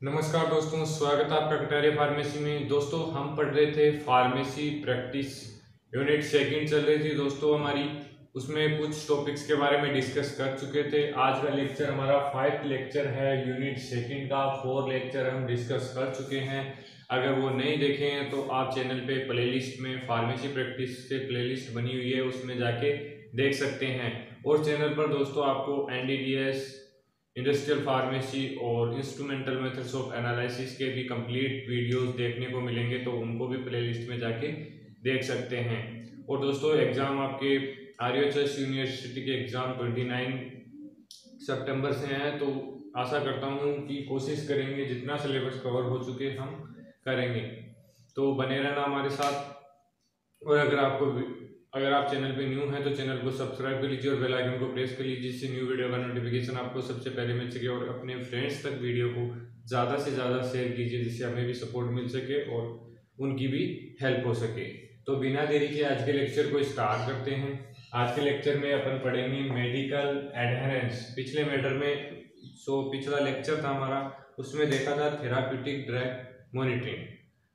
नमस्कार दोस्तों, स्वागत है आपका कटारिया फार्मेसी में। दोस्तों हम पढ़ रहे थे फार्मेसी प्रैक्टिस यूनिट सेकंड चल रही थी दोस्तों हमारी। उसमें कुछ टॉपिक्स के बारे में डिस्कस कर चुके थे। आज का लेक्चर हमारा 5th लेक्चर है यूनिट सेकंड का। 4 लेक्चर हम डिस्कस कर चुके हैं। अगर वो नहीं देखे हैं तो आप चैनल पे प्लेलिस्ट में फार्मेसी प्रैक्टिस से प्लेलिस्ट बनी हुई है, उसमें जाके देख सकते हैं। और चैनल पर दोस्तों आपको NDDS, इंडस्ट्रियल फार्मेसी और इंस्ट्रूमेंटल मेथड्स ऑफ एनालिसिस के भी कंप्लीट वीडियोस देखने को मिलेंगे, तो उनको भी प्लेलिस्ट में जाके देख सकते हैं। और दोस्तों एग्ज़ाम आपके RHS यूनिवर्सिटी के एग्ज़ाम 29 सितंबर से हैं, तो आशा करता हूँ कि कोशिश करेंगे जितना सिलेबस कवर हो चुके हम करेंगे। तो बने रहना हमारे साथ। और अगर आप चैनल पे न्यू हैं तो चैनल को सब्सक्राइब कर लीजिए और बेल आइकन को प्रेस कर लीजिए, जिससे न्यू वीडियो का नोटिफिकेशन आपको सबसे पहले मिल सके। और अपने फ्रेंड्स तक वीडियो को ज़्यादा से ज़्यादा शेयर कीजिए, जिससे हमें भी सपोर्ट मिल सके और उनकी भी हेल्प हो सके। तो बिना देरी के आज के लेक्चर को स्टार्ट करते हैं। आज के लेक्चर में अपन पढ़ेंगे मेडिकल एडहेरेंस। पिछले पिछला लेक्चर था हमारा, उसमें देखा था थेराप्यूटिक ड्रग मॉनिटरिंग।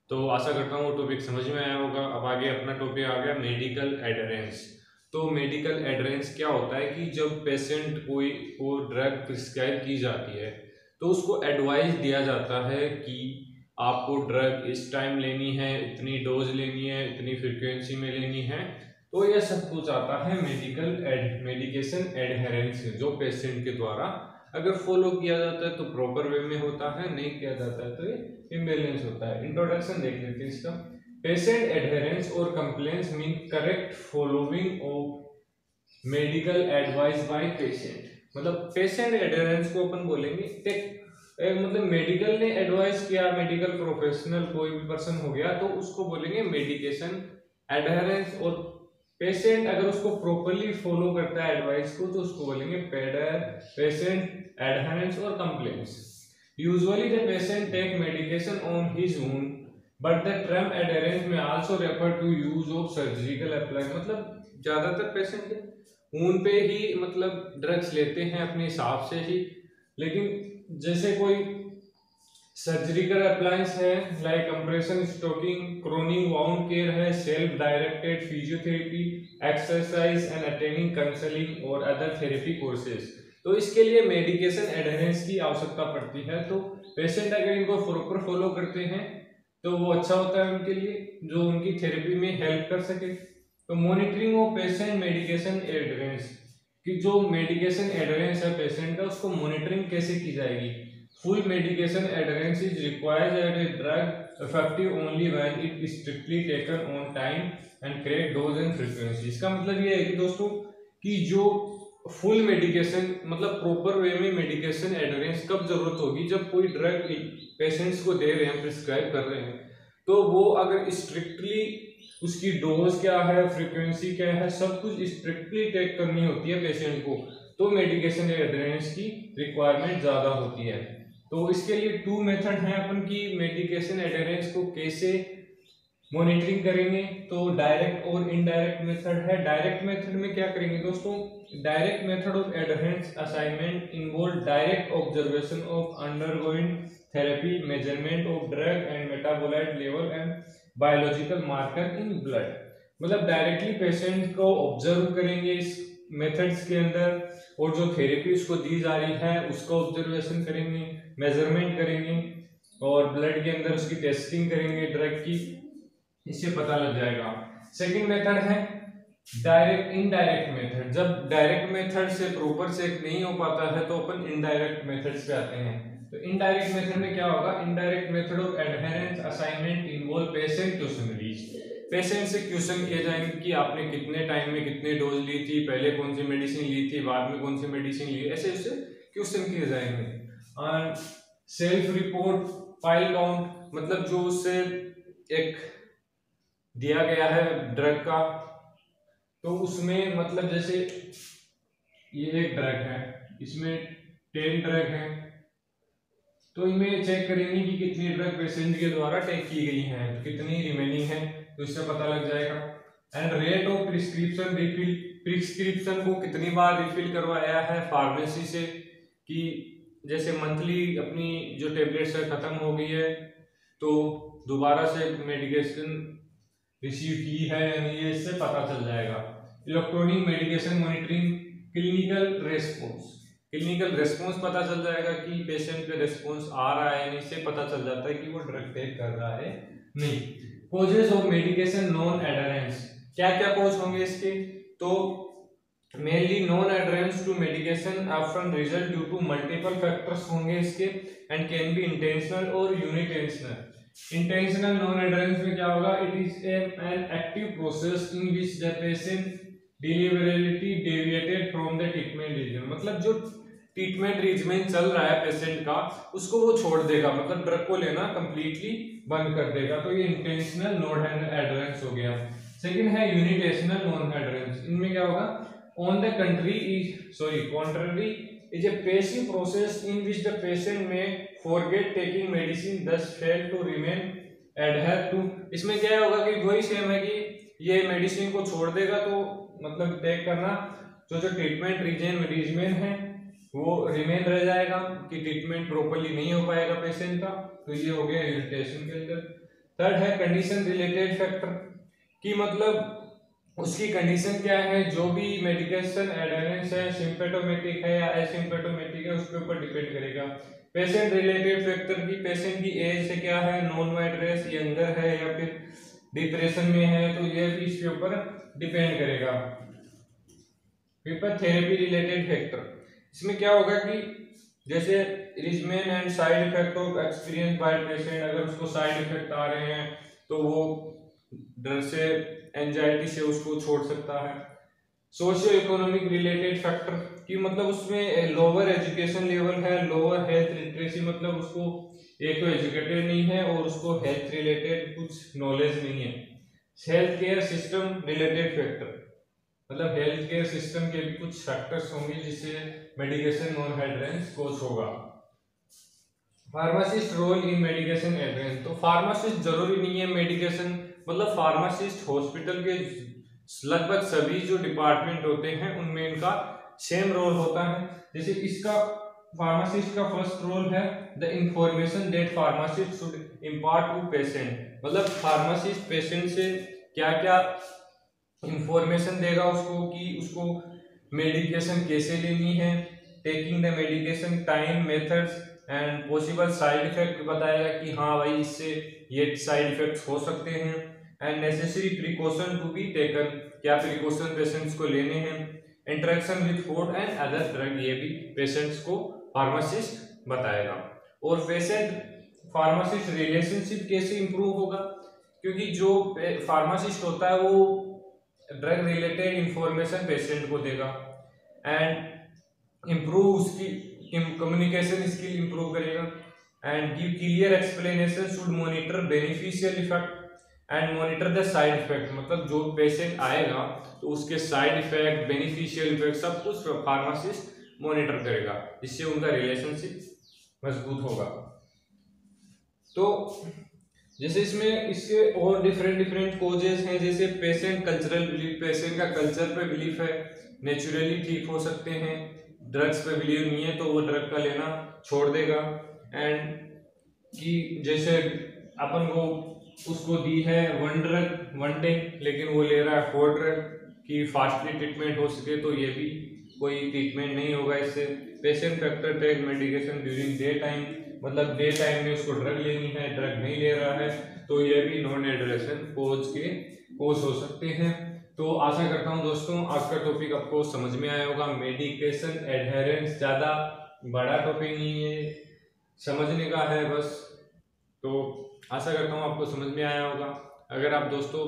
तो आशा करता हूँ टॉपिक समझ में आया होगा। अब आगे अपना टॉपिक आ गया मेडिकल एडहेरेंस। तो मेडिकल एडहेरेंस क्या होता है कि जब पेशेंट को ड्रग प्रिस्क्राइब की जाती है तो उसको एडवाइस दिया जाता है कि आपको ड्रग इस टाइम लेनी है, इतनी डोज लेनी है, इतनी फ्रीक्वेंसी में लेनी है। तो यह सब कुछ आता है मेडिकेशन एडहेरेंस, जो पेशेंट के द्वारा अगर फॉलो किया जाता है तो प्रॉपर वे में होता है, नहीं किया जाता है तो ये इम्बैलेंस होता है। इंट्रोडक्शन देख लेते हैं इसका। पेशेंट एडहेरेंस और complaints mean correct following of medical advice by patient. मतलब पेशेंट एडहेरेंस को अपन बोलेंगे मतलब मेडिकल ने एडवाइस किया, मेडिकल प्रोफेशनल कोई भी पर्सन हो गया तो उसको बोलेंगे मेडिकेशन एडहेरेंस। और पेशेंट अगर उसको प्रॉपरली फॉलो करता है एडवाइस को तो उसको बोलेंगे patient adherence or complaints. Usually the patient take medication on his own, but the term adherence may also refer to use of surgical apply। मतलब ज्यादातर पेशेंट उन पे ही मतलब ड्रग्स लेते हैं अपने हिसाब से ही, लेकिन जैसे कोई सर्जिकल अप्लायंस है like compression stocking, chronic wound care है, self directed physiotherapy, exercise and attending counselling और अदर थेरेपी कोर्सेज, तो इसके लिए मेडिकेशन एडहेरेंस की आवश्यकता पड़ती है। तो पेशेंट अगर इनको प्रॉपर फॉलो करते हैं तो वो अच्छा होता है उनके लिए, जो उनकी थेरेपी में हेल्प कर सके। तो monitoring of patient medication adherence, कि जो मेडिकेशन एडहेरेंस है पेशेंट का उसको मॉनिटरिंग कैसे की जाएगी। Full medication adherence is required at a drug effective only when it strictly taken on time and correct dose and frequency. इसका मतलब ये है कि दोस्तों कि जो फुल मेडिकेशन मतलब प्रॉपर वे में मेडिकेशन एडहेरेंस कब जरूरत होगी, जब कोई ड्रग पेशेंट्स को दे रहे हैं, प्रिस्क्राइब कर रहे हैं, तो वो अगर स्ट्रिक्टली उसकी डोज क्या है, फ्रीक्वेंसी क्या है, सब कुछ स्ट्रिक्टली टेक करनी होती है पेशेंट को, तो मेडिकेशन एडहेरेंस की रिक्वायरमेंट ज़्यादा होती है। तो इसके लिए 2 मेथड हैं अपन की मेडिकेशन एडहेरेंस को कैसे मॉनिटरिंग करेंगे। तो डायरेक्ट और इनडायरेक्ट मेथड है। डायरेक्ट मेथड में क्या करेंगे दोस्तों, direct method of adherence assignment involve direct observation of undergoing therapy, measurement of drug and metabolite level and biological marker in blood. मतलब डायरेक्टली पेशेंट को ऑब्जर्व करेंगे इस मेथड्स के अंदर, और जो थेरेपी उसको दी जा रही है उसका ऑब्जर्वेशन करेंगे, मेजरमेंट करेंगे और ब्लड के अंदर उसकी टेस्टिंग करेंगे ड्रग की, इससे पता लग जाएगा। सेकंड मेथड है डायरेक्ट इनडायरेक्ट मेथड। जब डायरेक्ट मेथड से प्रॉपर चेक नहीं हो पाता है तो अपन इनडायरेक्ट मेथड्स पे आते हैं। तो इनडायरेक्ट मेथड में क्या होगा, indirect method of adherence assignment involve patient questionnaires. Patient से क्वेश्चन किए जाएंगे कि आपने कितने टाइम में कितनी डोज ली थी, पहले कौन सी मेडिसिन ली थी, बाद में कौन सी मेडिसिन ली, ऐसे उससे क्वेश्चन किए जाएंगे। और सेल्फ रिपोर्ट फाइल काउंट, मतलब जो उससे एक दिया गया है ड्रग का, तो उसमें मतलब जैसे ये एक ड्रग है, इसमें 10 ड्रग है, तो इनमें चेक करेंगे कि कितनी ड्रग पेशेंट के द्वारा टेक की गई है, तो कितनी रिमेनिंग है, तो इससे पता लग जाएगा। And rate of prescription refill, prescription को कितनी बार रिफिल करवाया है फार्मेसी से, कि जैसे मंथली अपनी जो टेबलेट्स है खत्म हो गई है तो दोबारा से मेडिकेशन रिसीव की है या नहीं है, इससे पता चल जाएगा। Electronic medication monitoring, clinical response पता चल जाएगा कि पेशेंट पे रेस्पॉन्स आ रहा है नहीं, इससे पता चल जाता है कि वो ड्रग टेक कर रहा है नहीं। Causes of medication non adherence, क्या क्या कॉज होंगे इसके, तो mainly non adherence to medication often result due to multiple factors होंगे इसके एंड कैन बी इंटेंशनल और यूनिटेंशनल। इंटेंशनल नॉन एडहेरेंस में क्या होगा, it is an active process in which the patient deliverability deviated from the treatment reason, मतलब जो treatment reason चल रहा है पेशेंट का उसको वो छोड़ देगा, मतलब ड्रग को लेना कंप्लीटली बंद कर देगा, तो ये इंटेंशनल नॉन एडहेरेंस हो गया। सेकंड है यूनिटेंशनल नॉन एडहेरेंस, इनमें क्या होगा, on the contrary is a passive process in which the patient may forget taking medicine thus fail to remain adhere to। इसमें क्या होगा कि वही सेम है कि ये मेडिसिन को छोड़ देगा तो मतलब टेक करना, जो ट्रीटमेंट रीजन है वो रिमेन रह जाएगा कि ट्रीटमेंट प्रॉपर्ली नहीं हो पाएगा पेशेंट का, तो ये हो गया इरिटेशन के अंदर। थर्ड है कंडीशन रिलेटेड फैक्टर, कि मतलब उसकी कंडीशन क्या है, जो भी मेडिकेशन एडहेरेंस है सिम्पटोमेटिक है या एसिम्पटोमेटिक है उसके ऊपर डिपेंड करेगा। पेशेंट रिलेटेड फैक्टर की पेशेंट की एज से क्या है, नॉन वाइट रेस, यंगर है या फिर डिप्रेशन में है, तो ये भी इसके ऊपर डिपेंड करेगा। फिर थेरेपी रिलेटेड फैक्टर, इसमें क्या होगा कि जैसे regimen and side effect of experience by patient, अगर उसको साइड इफेक्ट आ रहे हैं तो वो डर से एंजाइटी से उसको छोड़ सकता है। सोशियो इकोनॉमिक रिलेटेड फैक्टर कि मतलब उसमें लोअर एजुकेशन लेवल है, लोअर हेल्थ लिटरेसी, मतलब उसको एक तो एजुकेटेड नहीं है और उसको हेल्थ रिलेटेड कुछ नॉलेज नहीं है। Health care system related factor, मतलब हेल्थ केयर सिस्टम के भी कुछ फैक्टर्स होंगे जिससे मेडिकेशन नॉन एडहेरेंस कोज होगा। Pharmacist role in medication adherence, तो फार्मासिस्ट जरूरी नहीं है मेडिकेशन, मतलब फार्मासिस्ट हॉस्पिटल के लगभग सभी जो डिपार्टमेंट होते हैं उनमें इनका सेम रोल होता है। जैसे इसका फार्मासिस्ट का फर्स्ट रोल है the information that pharmacist should impart to patient, मतलब फार्मासिस्ट पेशेंट से क्या क्या इंफॉर्मेशन देगा उसको कि उसको मेडिकेशन कैसे लेनी है, taking the medication time, methods and possible side effect बताएगा कि हाँ भाई इससे ये साइड इफेक्ट्स हो सकते हैं, and necessary precaution to be taken, क्या प्रिकॉशन पेशेंट्स को लेने हैं, interaction with food and other drug, ये भी पेशेंट्स को फार्मासिस्ट बताएगा। और पेशेंट फार्मासिस्ट रिलेशनशिप कैसे इंप्रूव होगा, क्योंकि जो फार्मासिस्ट होता है वो ड्रग रिलेटेड इंफॉर्मेशन पेशेंट को देगा एंड इम्प्रूव उसकी कम्युनिकेशन स्किल इंप्रूव करेगा and give clear explanation, should monitor beneficial effect and monitor the side effect, मतलब जो पेशेंट आएगा तो उसके साइड इफेक्ट, बेनिफिशियल इफेक्ट सब कुछ फार्मासिस्ट मॉनिटर करेगा, इससे उनका रिलेशनशिप मजबूत होगा। तो जैसे इसमें इसके और डिफरेंट कॉजेज हैं, जैसे पेशेंट कल्चरल बिलीफ, पेशेंट का कल्चर पे बिलीफ है, नेचुरली ठीक हो सकते हैं, ड्रग्स पे बिलीव नहीं है तो वो ड्रग का लेना छोड़ देगा, एंड कि जैसे अपन को उसको दी है वन ड्रग वन डे लेकिन वो ले रहा है 4 ड्रग कि फास्टली ट्रीटमेंट हो सके, तो ये भी कोई ट्रीटमेंट नहीं होगा इससे। Patient factor take medication during day time, मतलब डे टाइम में उसको ड्रग लेनी है, ड्रग नहीं ले रहा है, तो ये भी नॉन एडहेरेंस कोज हो सकते हैं। तो आशा करता हूँ दोस्तों आज का टॉपिक आपको समझ में आया होगा। मेडिकेशन एडहेरेंस ज़्यादा बड़ा टॉपिक नहीं है, समझने का है बस, तो आशा करता हूँ आपको समझ में आया होगा। अगर आप दोस्तों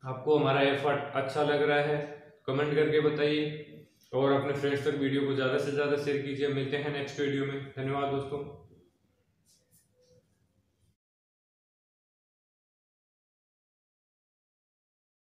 आपको हमारा एफर्ट अच्छा लग रहा है कमेंट करके बताइए और अपने फ्रेंड्स तक वीडियो को ज़्यादा से ज़्यादा शेयर कीजिए। मिलते हैं नेक्स्ट वीडियो में, धन्यवाद दोस्तों।